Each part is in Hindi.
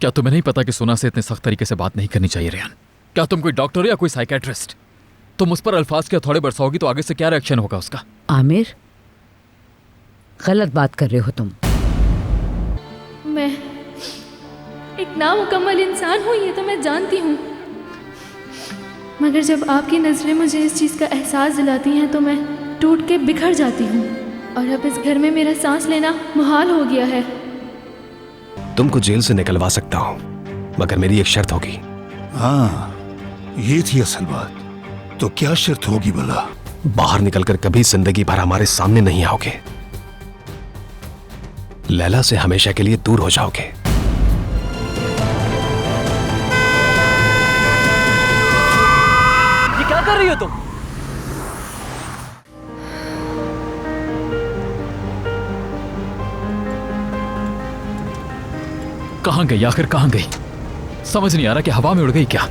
क्या तुम्हें नहीं पता कि सोना से इतने सख्त तरीके से बात नहीं करनी चाहिए रेहान? क्या तुम कोई डॉक्टर हो या कोई साइकेट्रिस्ट? तुम उस पर अल्फाज के हथौड़े बरसाओगी तो आगे से क्या रिएक्शन होगा उसका? आमिर, गलत बात कर रहे हो तुम। मैं एक नामुकम्मल इंसान हूँ, ये तो मैं जानती हूँ, मगर जब आपकी नज़रें मुझे इस चीज़ का एहसास दिलाती हैं तो मैं टूट के बिखर जाती हूँ। और अब इस घर में मेरा सांस लेना मुहाल हो गया है। तुमको जेल से निकलवा सकता हूँ, मगर मेरी एक शर्त होगी। हाँ, ये थी असल बात। तो क्या शर्त होगी भला? बाहर निकलकर कभी जिंदगी भर हमारे सामने नहीं आओगे। लैला से हमेशा के लिए दूर हो जाओगे। ये क्या कर रही हो तुम? कहां गई आखिर, कहां गई? समझ नहीं आ रहा कि हवा में उड़ गई क्या?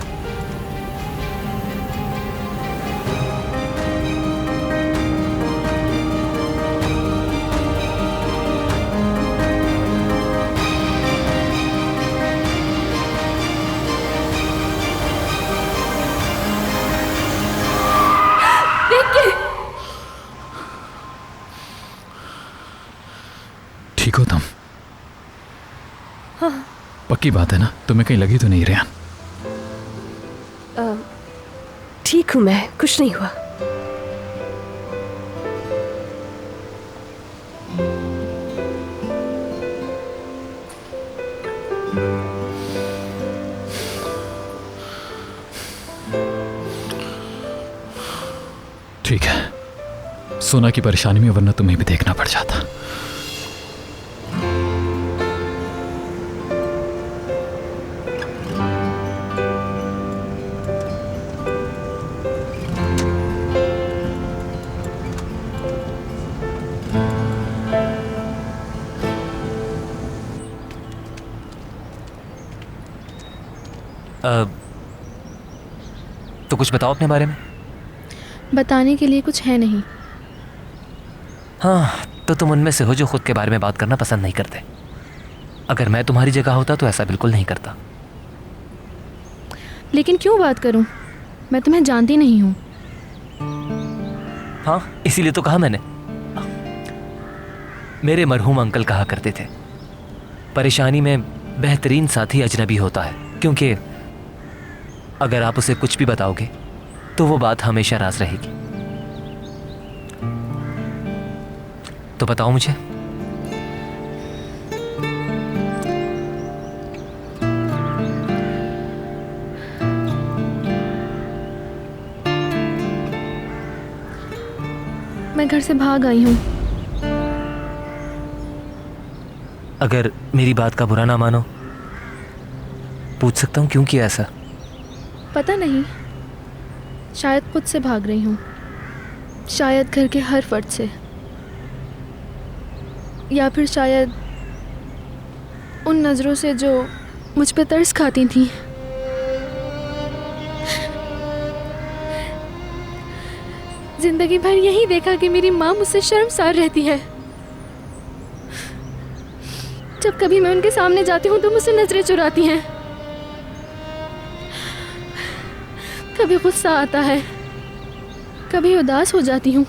ठीक हो तुम? हाँ। पक्की बात है ना, तुम्हें कहीं लगी तो नहीं रेहान? ठीक हूं मैं, कुछ नहीं हुआ। ठीक है, सोना की परेशानी में वरना तुम्हें भी देखना पड़ जाता। तो कुछ बताओ अपने बारे में। बताने के लिए कुछ है नहीं। हाँ, तो तुम उनमें से हो जो खुद के बारे में बात करना पसंद नहीं करते। अगर मैं तुम्हारी जगह होता तो ऐसा बिल्कुल नहीं करता। लेकिन क्यों बात करूं? मैं तुम्हें जानती नहीं हूं। हाँ, इसीलिए तो कहा मैंने। मेरे मरहूम अंकल कहा करते थे, परेशानी में बेहतरीन साथी अजनबी होता है, क्योंकि अगर आप उसे कुछ भी बताओगे तो वो बात हमेशा राज रहेगी। तो बताओ मुझे। मैं घर से भाग आई हूं। अगर मेरी बात का बुरा ना मानो, पूछ सकता हूं क्यों किया ऐसा? पता नहीं, शायद खुद से भाग रही हूँ, शायद घर के हर फर्द से, या फिर शायद उन नज़रों से जो मुझ पे तरस खाती थी। जिंदगी भर यही देखा कि मेरी माँ मुझसे शर्मसार रहती है। जब कभी मैं उनके सामने जाती हूँ तो मुझसे नजरें चुराती हैं। कभी गुस्सा आता है, कभी उदास हो जाती हूँ।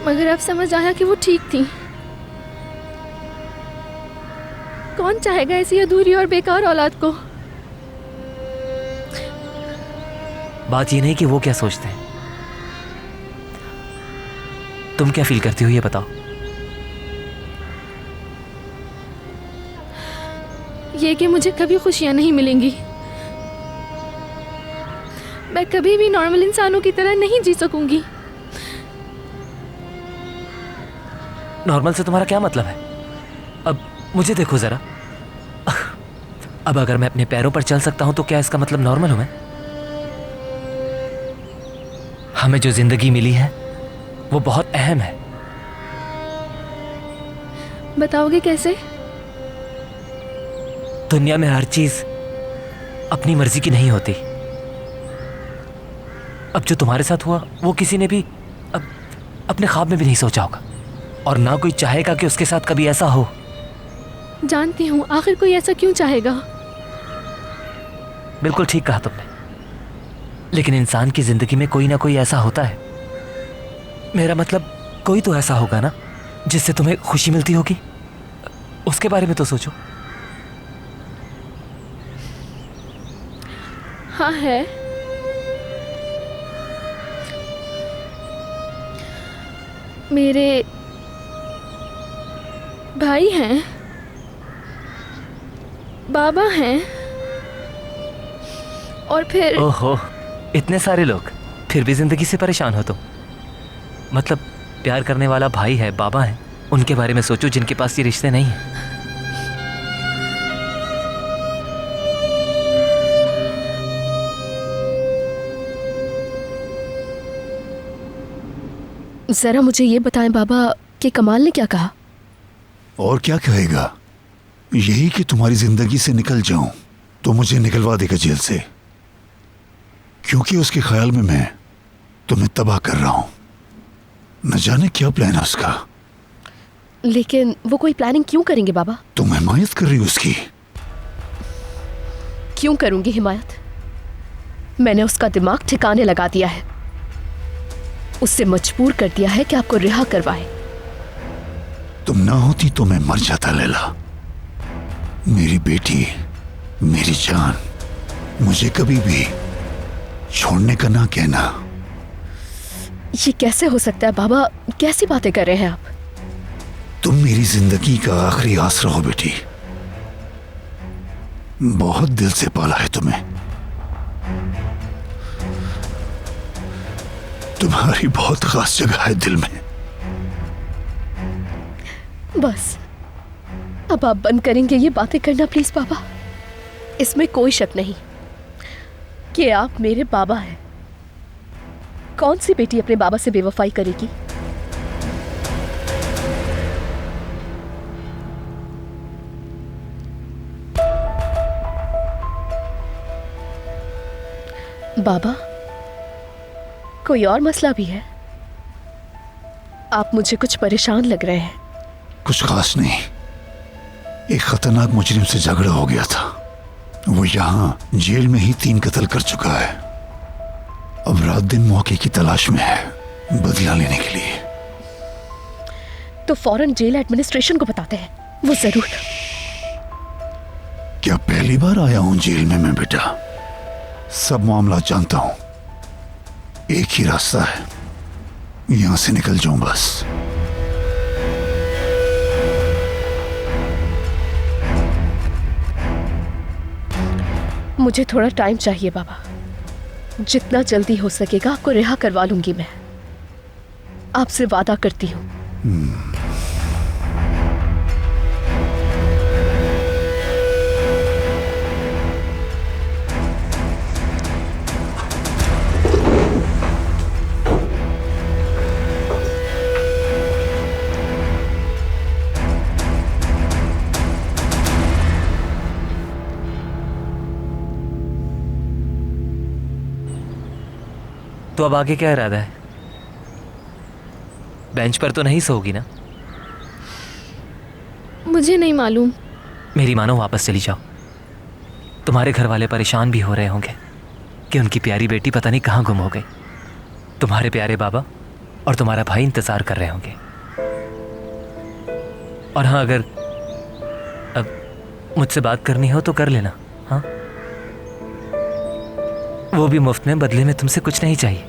मगर अब समझ आया कि वो ठीक थी। कौन चाहेगा ऐसी अधूरी और बेकार औलाद को? बात ये नहीं कि वो क्या सोचते हैं, तुम क्या फील करती हो ये बताओ। ये कि मुझे कभी खुशियां नहीं मिलेंगी। मैं कभी भी नॉर्मल इंसानों की तरह नहीं जी सकूंगी। नॉर्मल से तुम्हारा क्या मतलब है? अब मुझे देखो जरा। अब अगर मैं अपने पैरों पर चल सकता हूं तो क्या इसका मतलब नॉर्मल हूं मैं? हमें जो जिंदगी मिली है वो बहुत अहम है। बताओगे कैसे? दुनिया में हर चीज अपनी मर्जी की नहीं होती। अब जो तुम्हारे साथ हुआ वो किसी ने भी अब अपने ख्वाब में भी नहीं सोचा होगा। और ना कोई चाहेगा कि उसके साथ कभी ऐसा हो। जानती हूँ, आखिर कोई ऐसा क्यों चाहेगा? बिल्कुल ठीक कहा तुमने, लेकिन इंसान की जिंदगी में कोई ना कोई ऐसा होता है। मेरा मतलब कोई तो ऐसा होगा ना जिससे तुम्हें खुशी मिलती होगी। उसके बारे में तो सोचो। हाँ है। मेरे भाई हैं, बाबा हैं, और फिर ओहो, इतने सारे लोग, फिर भी जिंदगी से परेशान हो तुम। मतलब प्यार करने वाला भाई है, बाबा है, उनके बारे में सोचो जिनके पास ये रिश्ते नहीं हैं। जरा मुझे ये बताएं बाबा कि कमाल ने क्या कहा? और क्या कहेगा? यही कि तुम्हारी जिंदगी से निकल जाऊं तो मुझे निकलवा देगा जेल से, क्योंकि उसके ख्याल में मैं तुम्हें तबाह कर रहा हूं। न जाने क्या प्लान है उसका। लेकिन वो कोई प्लानिंग क्यों करेंगे बाबा? तुम हिमायत कर रही हो उसकी। क्यों करूंगी हिमायत? मैंने उसका दिमाग ठिकाने लगा दिया है, उससे मजबूर कर दिया है कि आपको रिहा करवाए। तुम ना होती तो मैं मर जाता लैला। मेरी बेटी, मेरी जान, मुझे कभी भी छोड़ने का ना कहना। ये कैसे हो सकता है बाबा? कैसी बातें कर रहे हैं आप? तुम मेरी जिंदगी का आखिरी आसरा हो बेटी। बहुत दिल से पाला है तुम्हें। तुम्हारी बहुत खास जगह है दिल में। बस अब आप बंद करेंगे ये बातें करना प्लीज बाबा? इसमें कोई शक नहीं कि आप मेरे बाबा हैं। कौन सी बेटी अपने बाबा से बेवफाई करेगी? बाबा, कोई और मसला भी है? आप मुझे कुछ परेशान लग रहे हैं। कुछ खास नहीं, एक खतरनाक मुजरिम से झगड़ा हो गया था। वो यहां जेल में ही 3 कत्ल कर चुका है। अब रात दिन मौके की तलाश में है, बदला लेने के लिए। तो फौरन जेल एडमिनिस्ट्रेशन को बताते हैं, वो जरूर। क्या पहली बार आया हूं जेल में मैं बेटा? सब मामला जानता हूं। एक ही रास्ता है, यहां से निकल जाऊं बस। मुझे थोड़ा टाइम चाहिए बाबा। जितना जल्दी हो सकेगा आपको रिहा करवा लूंगी मैं, आपसे वादा करती हूं। तो अब आगे क्या इरादा है? बेंच पर तो नहीं सोओगी ना? मुझे नहीं मालूम। मेरी मानो वापस चली जाओ। तुम्हारे घर वाले परेशान भी हो रहे होंगे कि उनकी प्यारी बेटी पता नहीं कहाँ गुम हो गई। तुम्हारे प्यारे बाबा और तुम्हारा भाई इंतजार कर रहे होंगे। और हाँ, अगर अब मुझसे बात करनी हो तो कर लेना। हाँ, वो भी मुफ्त में, बदले में तुमसे कुछ नहीं चाहिए।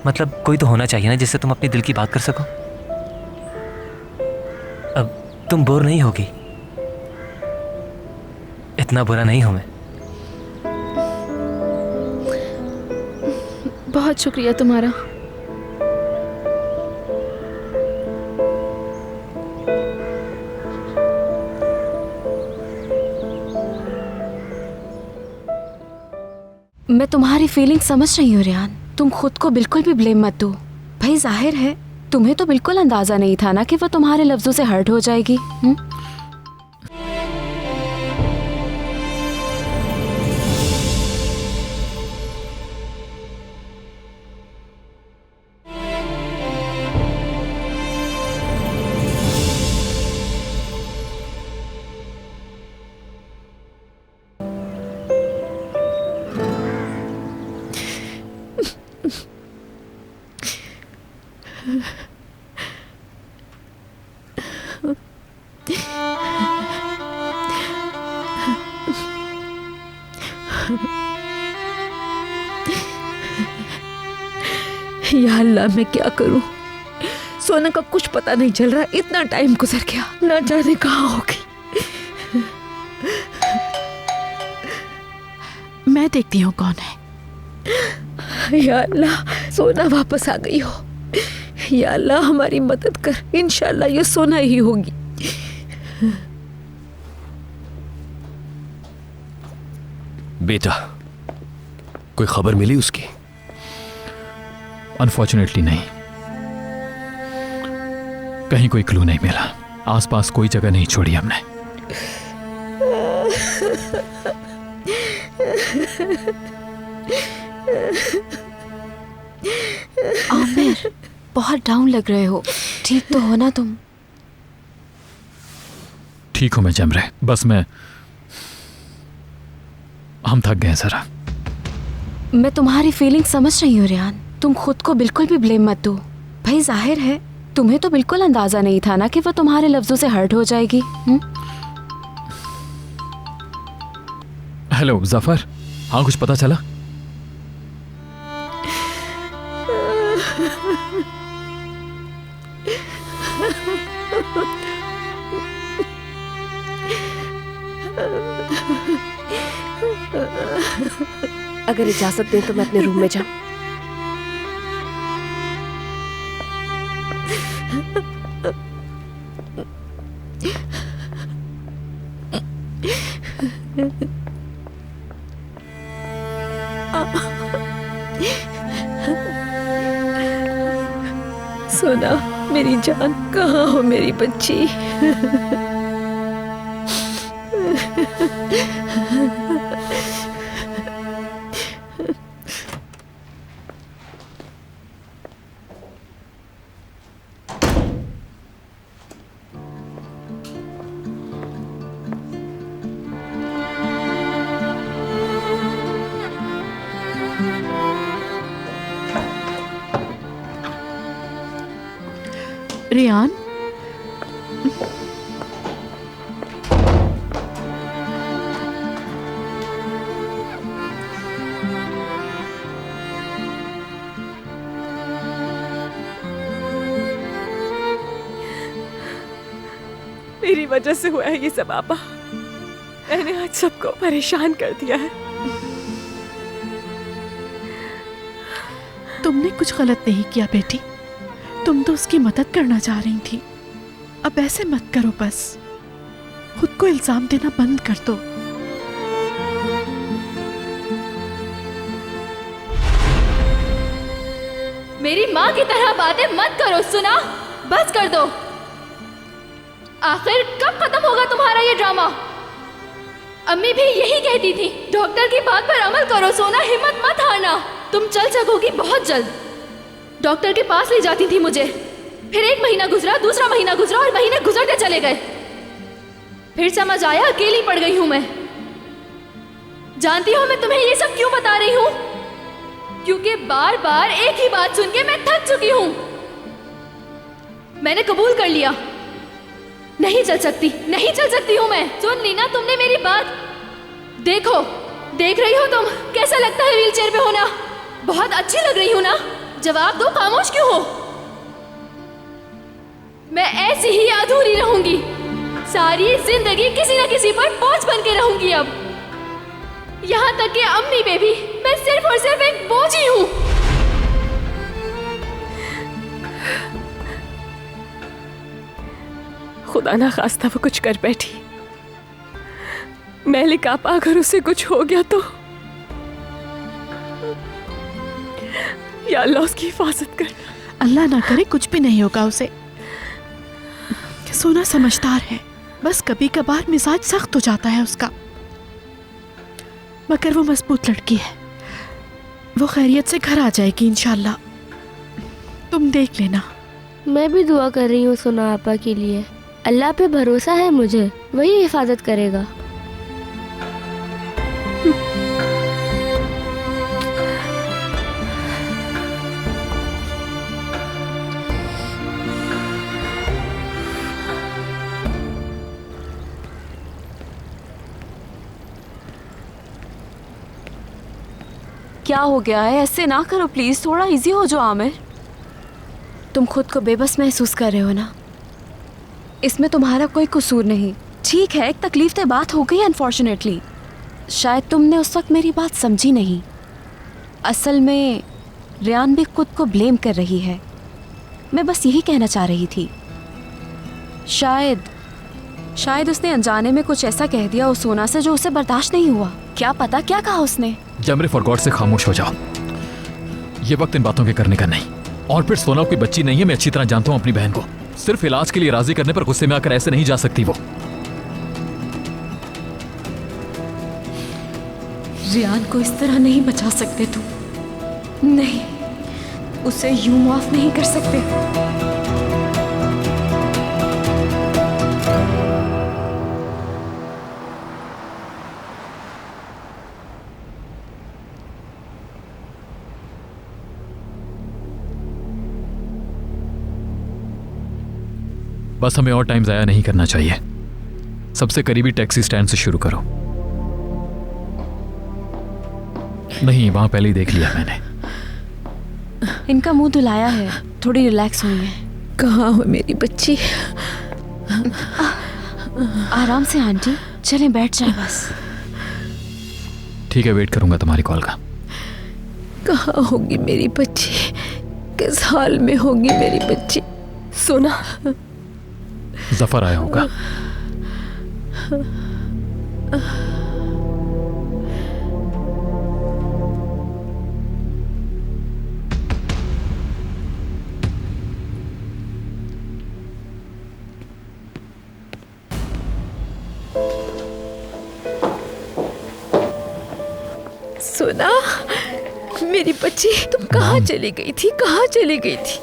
मतलब कोई तो होना चाहिए ना जिससे तुम अपनी दिल की बात कर सको। अब तुम बोर नहीं होगी? इतना बुरा नहीं हूं मैं। बहुत शुक्रिया तुम्हारा। मैं तुम्हारी फीलिंग समझ रही हूँ रेहान। तुम खुद को बिल्कुल भी ब्लेम मत दो। भाई जाहिर है तुम्हें तो बिल्कुल अंदाजा नहीं था ना कि वो तुम्हारे लफ्जों से हर्ट हो जाएगी। या अल्लाह, मैं क्या करूं? सोना का कुछ पता नहीं चल रहा। इतना टाइम गुजर गया, ना जाने कहाँ होगी। मैं देखती हूँ कौन है। या अल्लाह, सोना वापस आ गई हो। या अल्लाह, हमारी मदद कर। इंशाल्लाह ये सोना ही होगी। बेटा, कोई खबर मिली उसकी? अनफॉर्चुनेटली नहीं, कहीं कोई क्लू नहीं मिला। आसपास कोई जगह नहीं छोड़ी हमने। आमिर, बहुत डाउन लग रहे हो। ठीक तो हो ना तुम? ठीक हूं मैं जमरे, बस हम थक गए जरा। मैं तुम्हारी फीलिंग समझ रही हूँ रियान। तुम खुद को बिल्कुल भी ब्लेम मत दो। भाई जाहिर है तुम्हें तो बिल्कुल अंदाजा नहीं था ना कि वो तुम्हारे लफ्जों से हर्ट हो जाएगी। हेलो जफर, हाँ कुछ पता चला? अगर इजाजत दें तो मैं अपने रूम में जाऊं। सोना, मेरी जान, कहाँ हो मेरी बच्ची? रियान, मेरी वजह से हुआ है ये सब आपा। मैंने आज सबको परेशान कर दिया है। तुमने कुछ गलत नहीं किया बेटी। तुम तो उसकी मदद करना चाह रही थी। अब ऐसे मत करो, बस खुद को इल्जाम देना बंद कर दो। मेरी माँ की तरह बातें मत करो, सुना? बस कर दो। आखिर कब खत्म होगा तुम्हारा ये ड्रामा? अम्मी भी यही कहती थी, डॉक्टर की बात पर अमल करो सोना, हिम्मत मत हारना। तुम चल सकोगी बहुत जल्द। डॉक्टर के पास ले जाती थी मुझे, फिर 1 महीना गुजरा, दूसरा महीना गुजरा और महीने गुजरते चले गए। फिर समझ आया अकेली पड़ गई हूं मैं। जानती हो मैं तुम्हें ये सब क्यों बता रही हूं? क्योंकि बार बार एक ही बात सुन के मैं थक चुकी हूं। मैंने कबूल कर लिया, नहीं चल सकती हूं मैं। सुन ली ना तुमने मेरी बात? देखो, देख रही हो तुम कैसा लगता है व्हीलचेयर पे होना? बहुत अच्छी लग रही हूं ना? जवाब दो, खामोश क्यों हो? मैं ऐसी ही अधूरी रहूंगी, सारी जिंदगी किसी न किसी पर बोझ बन के रहूंगी। अब यहां तक कि अम्मी पे भी मैं सिर्फ और सिर्फ एक बोझ ही हूं। खुदा ना खास्ता वो कुछ कर बैठी। मैलिक आपा अगर उसे कुछ हो गया तो या अल्लाह उसकी हिफाजत करना। अल्लाह ना करे कुछ भी नहीं होगा उसे। सोना समझदार है, बस कभी कभार मिजाज सख्त हो जाता है उसका, मगर वो मजबूत लड़की है। वो खैरियत से घर आ जाएगी इंशाल्लाह, तुम देख लेना। मैं भी दुआ कर रही हूँ सोना आपा के लिए। अल्लाह पे भरोसा है मुझे, वही हिफाजत करेगा। क्या हो गया है? ऐसे ना करो प्लीज, थोड़ा इजी हो जाओ आमिर। तुम खुद को बेबस महसूस कर रहे हो ना, इसमें तुम्हारा कोई कसूर नहीं। ठीक है, एक तकलीफ बात हो गई अनफॉर्चुनेटली। शायद तुमने उस वक्त मेरी बात समझी नहीं। असल में रियान भी खुद को ब्लेम कर रही है। मैं बस यही कहना चाह रही थी। शायद उसने अनजाने में कुछ ऐसा कह दिया उस सोना से जो उसे बर्दाश्त नहीं हुआ। क्या पता क्या कहा उसने। जमरे फॉर गॉड से खामोश हो जाओ। ये वक्त इन बातों के करने का नहीं। और फिर सोना कोई बच्ची नहीं है, मैं अच्छी तरह जानता हूँ अपनी बहन को। सिर्फ इलाज के लिए राजी करने पर गुस्से में आकर ऐसे नहीं जा सकती वो। रियान को इस तरह नहीं बचा सकते तुम। नहीं, उसे यूं माफ नहीं कर सकते। बस हमें और टाइम जाया नहीं करना चाहिए। सबसे करीबी टैक्सी स्टैंड से शुरू करो। नहीं, वहां पहले ही देख लिया मैंने। इनका मुंह धुलाया है, थोड़ी रिलैक्स हुई है। कहाँ हो मेरी बच्ची? आराम से आंटी, चले बैठ जाए बस। ठीक है, वेट करूंगा तुम्हारी कॉल का। कहाँ होगी मेरी बच्ची? किस हाल में होगी मेरी बच्ची? सोना, जफर आया होगा। सोना, मेरी बच्ची, तुम कहाँ चली गई थी? कहाँ चली गई थी?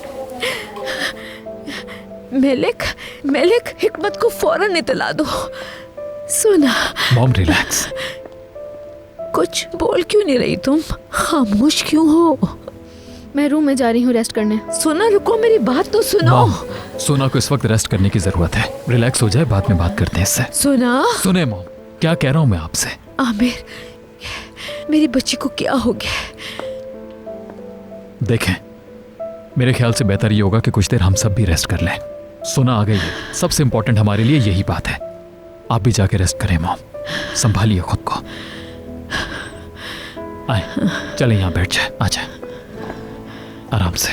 मेलिक हिकमत को फौरन इतला दो। सोना। Mom relax. कुछ बोल क्यों नहीं रही तुम? खामोश क्यों हो? मैं रूम में जा रही हूँ रेस्ट करने। सोना रुको, मेरी बात तो सुनो। सोना को इस वक्त रेस्ट करने की जरूरत है। रिलैक्स हो जाए, बाद में बात करते हैं इससे। सोना सुने मॉम, क्या कह रहा हूँ मैं आपसे। आमिर, मेरी बच्ची को क्या हो गया? देखें, मेरे ख्याल से बेहतर ये होगा कि कुछ देर हम सब भी रेस्ट कर लें। सोना आ गई है, सबसे इंपॉर्टेंट हमारे लिए यही बात है। आप भी जाके रेस्ट करें मॉम, संभालिए खुद को। आए, चले यहाँ बैठ जाए। आ जाए आराम से।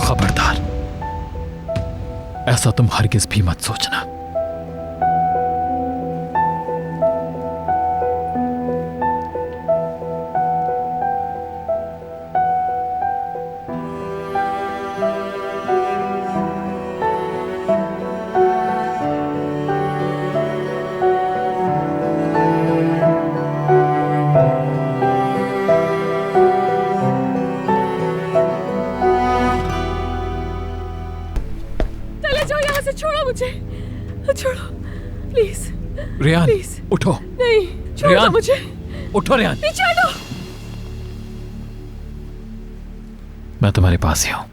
खबरदार, ऐसा तुम हरगिज भी मत सोचना। छोड़ो प्लीज। रियान प्लीज। उठो। नहीं, छोड़ो रियान मुझे। उठो। रियान, पीछे हटो। मैं तुम्हारे पास ही हूं।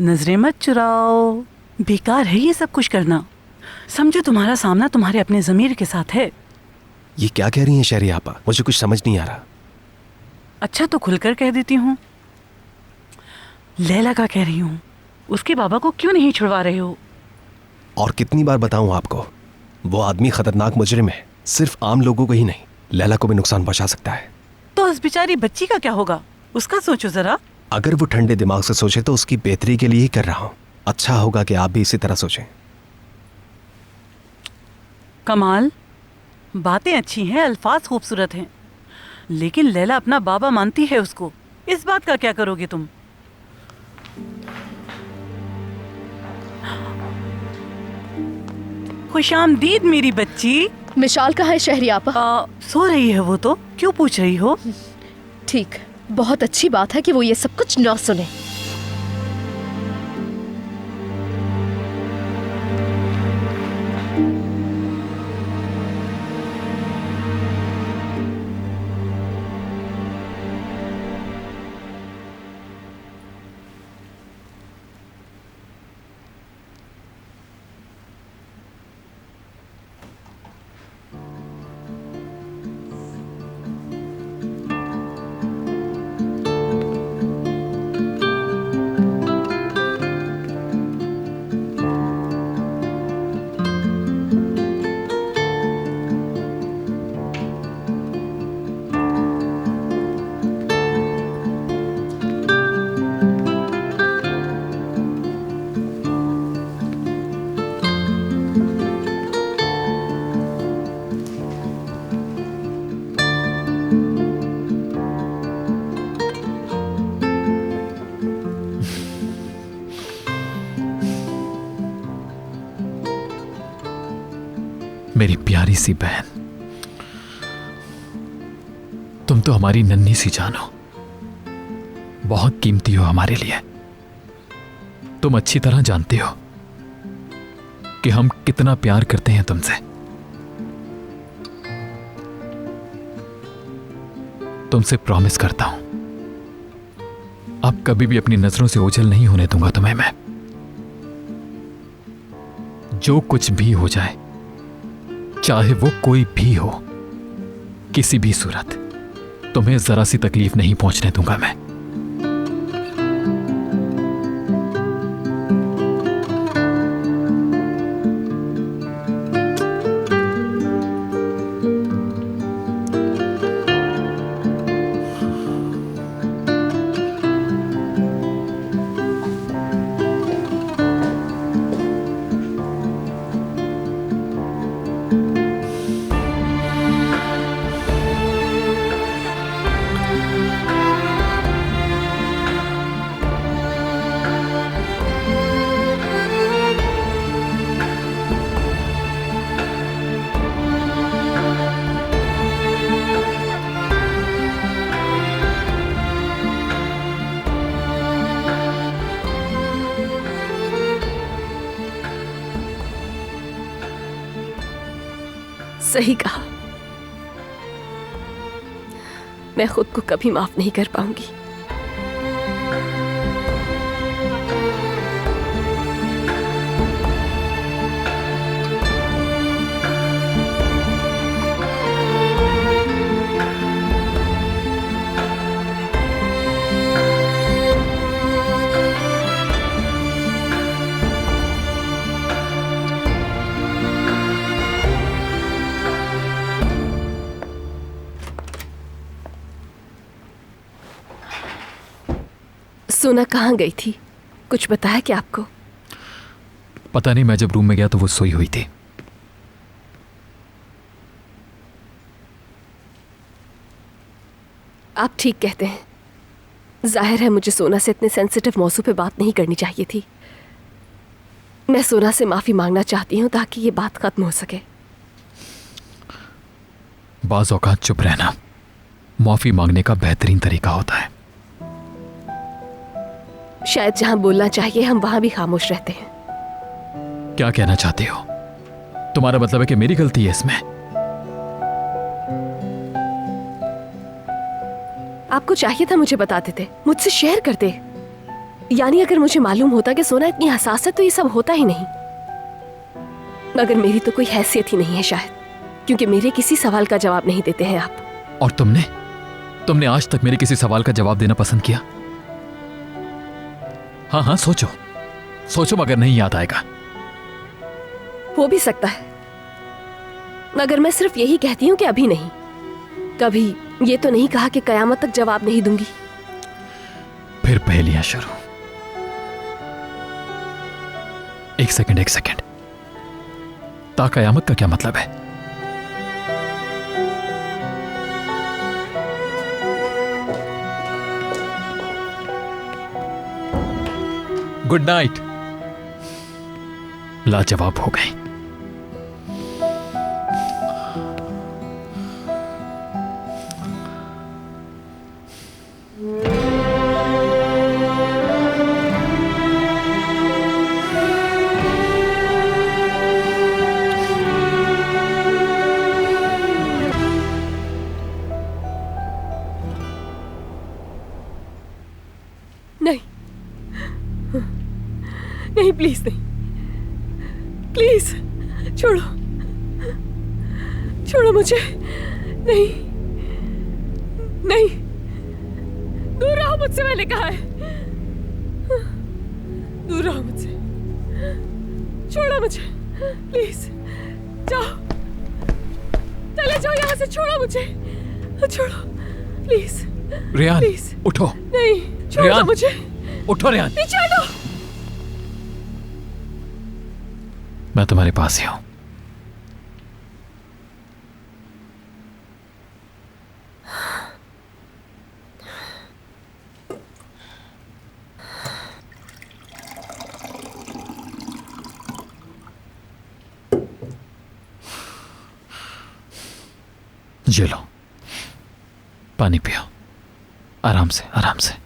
नजरें मत चुराओ, बेकार है ये सब कुछ करना। समझो तुम्हारा सामना तुम्हारे अपने ज़मीर के साथ है। ये क्या कह रही हैं शहरी आपा? मुझे कुछ समझ नहीं आ रहा। अच्छा तो खुलकर कह देती हूँ। लैला का कह रही हूँ, उसके बाबा को क्यों नहीं छुड़वा रहे हो? और कितनी बार बताऊं आपको, वो आदमी खतरनाक मुजरिम है। सिर्फ आम लोगों को ही नहीं, लैला को भी नुकसान पहुंचा सकता है। तो उस बेचारी बच्ची का क्या होगा, उसका सोचो जरा। अगर वो ठंडे दिमाग से सोचे तो उसकी बेहतरी के लिए ही कर रहा हूं। अच्छा होगा कि आप भी इसी तरह सोचें। कमाल, बातें अच्छी हैं, अल्फाज खूबसूरत हैं, लेकिन लैला अपना बाबा मानती है उसको। इस बात का क्या करोगे तुम? खुशामदीद मेरी बच्ची। मिशाल कहाँ है शहरी आपा? सो रही है वो तो, क्यों पूछ रही हो? ठीक, बहुत अच्छी बात है कि वो ये सब कुछ न सुने। मेरी प्यारी सी बहन, तुम तो हमारी नन्ही सी जान हो, बहुत कीमती हो हमारे लिए। तुम अच्छी तरह जानती हो कि हम कितना प्यार करते हैं तुमसे। तुमसे प्रॉमिस करता हूं, अब कभी भी अपनी नजरों से ओझल नहीं होने दूंगा तुम्हें मैं। जो कुछ भी हो जाए, चाहे वो कोई भी हो, किसी भी सूरत, तुम्हें जरा सी तकलीफ नहीं पहुंचने दूंगा मैं। सही कहा, मैं खुद को कभी माफ नहीं कर पाऊंगी। सोना कहाँ गई थी, कुछ बताया क्या आपको? पता नहीं, मैं जब रूम में गया तो वो सोई हुई थी। आप ठीक कहते हैं। जाहिर है मुझे सोना से इतने सेंसिटिव मौजू पे बात नहीं करनी चाहिए थी। मैं सोना से माफी मांगना चाहती हूँ ताकि ये बात खत्म हो सके। बाज औकात चुप रहना माफी मांगने का बेहतरीन तरीका होता है। शायद जहां बोलना चाहिए हम वहां भी खामोश रहते हैं। क्या कहना चाहते हो? तुम्हारा मतलब है कि मेरी गलती है इसमें? आपको चाहिए था मुझे बता देते, मुझसे शेयर करते। यानी अगर मुझे मालूम होता कि सोना इतनी हसास है तो ये सब होता ही नहीं। मगर मेरी तो कोई हैसियत ही नहीं है शायद, क्योंकि मेरे किसी सवाल का जवाब नहीं देते हैं आप। और तुमने आज तक मेरे किसी सवाल का जवाब देना पसंद किया? हाँ, सोचो मगर नहीं याद आएगा। हो भी सकता है, मगर मैं सिर्फ यही कहती हूं कि अभी नहीं। कभी ये तो नहीं कहा कि कयामत तक जवाब नहीं दूंगी। फिर पहेलियां शुरू। एक सेकंड। ता कयामत का क्या मतलब है? Good night. लाजवाब हो गई। नहीं नहीं, प्लीज नहीं, प्लीज छोड़ो, छोड़ो मुझे। नहीं नहीं, दूर रहो मुझसे, मैंने कहा है, दूर रहो मुझसे, छोड़ो मुझे प्लीज। जाओ, चले जाओ यहाँ से, छोड़ो मुझे, छोड़ो प्लीज। रेयान, प्लीज उठो। नहीं, छोड़ो रेयान, मुझे, उठो रेयान। पीछे हटो। मैं तुम्हारे पास ही हूं। ये लो, पानी पियो, आराम से आराम से।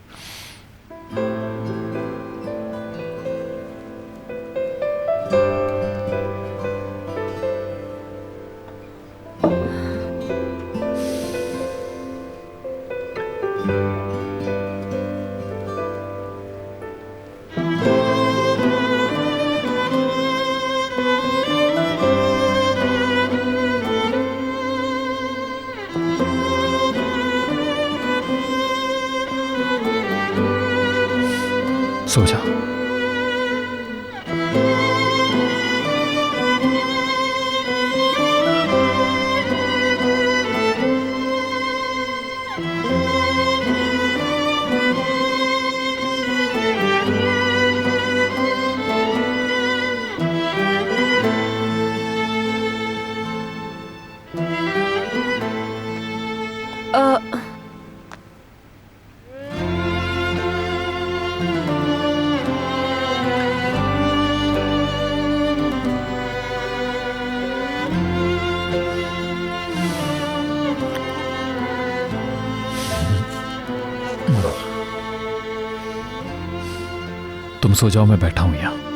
सो जाओ। तुम सो जाओ, मैं बैठा हूं यहां।